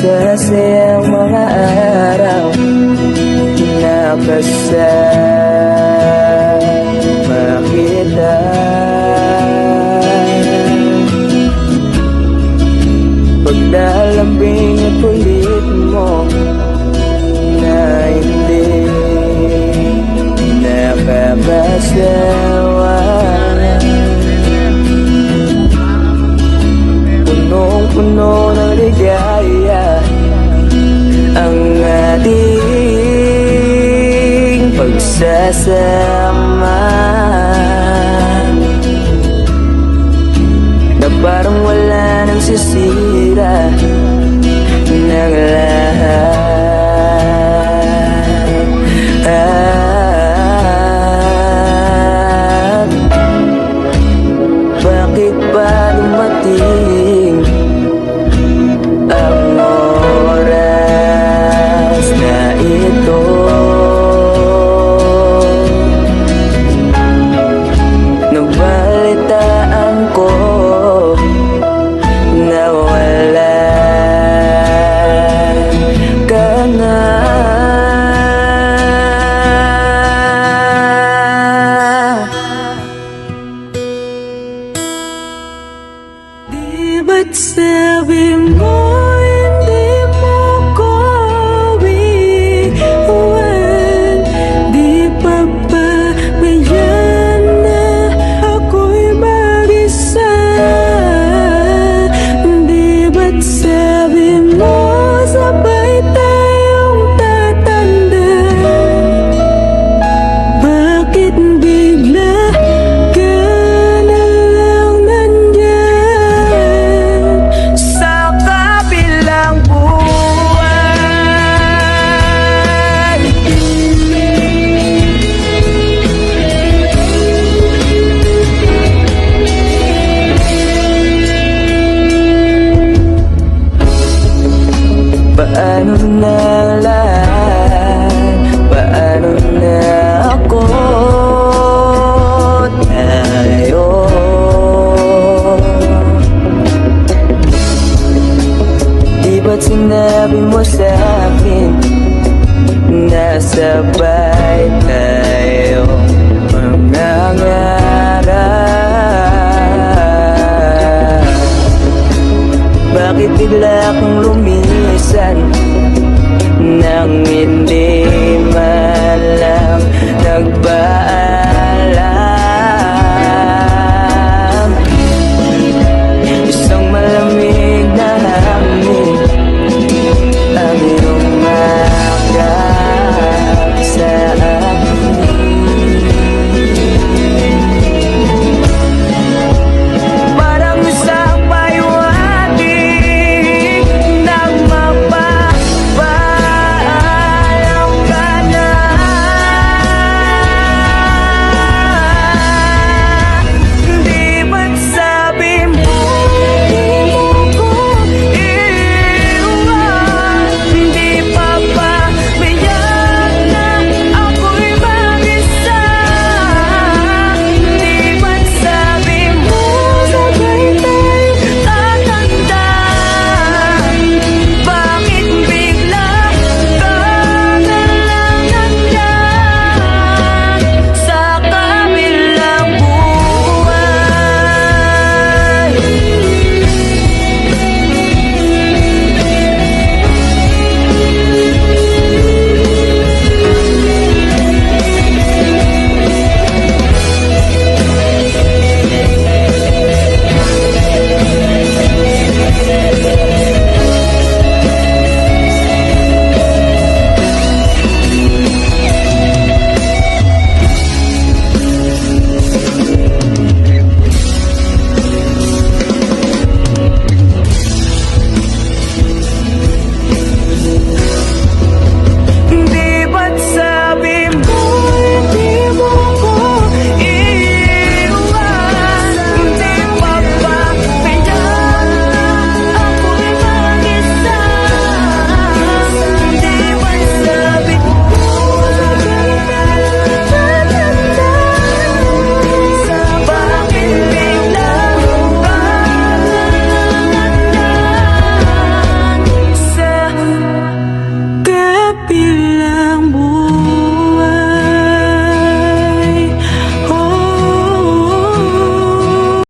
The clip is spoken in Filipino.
masasayang mga araw na kasama kita. Paglalambing at kulit mo na hindi nakakasawa. Punong-puno ng ligaya ang ating pagsasama, na parang wala nang sisira ng lahat. Bakit ba dumating ang oras na ito? Nabalitaan ko na wala ka na. Di ba't sabi mo hindi mo ko iwan? Di pa ba ngayon na ako'y mag-isa? Di ba't sabi mo sabay tayong tatanda? Bakit bigla ka na lang nandyan sa kabilang buwan? Paano na lahat? Paano na ako? Tayo di ba't sinabi mo sa'kin na sabay tayo mangangarap? Bakit bigla kang lumisan nang hindi man lang nagbaan?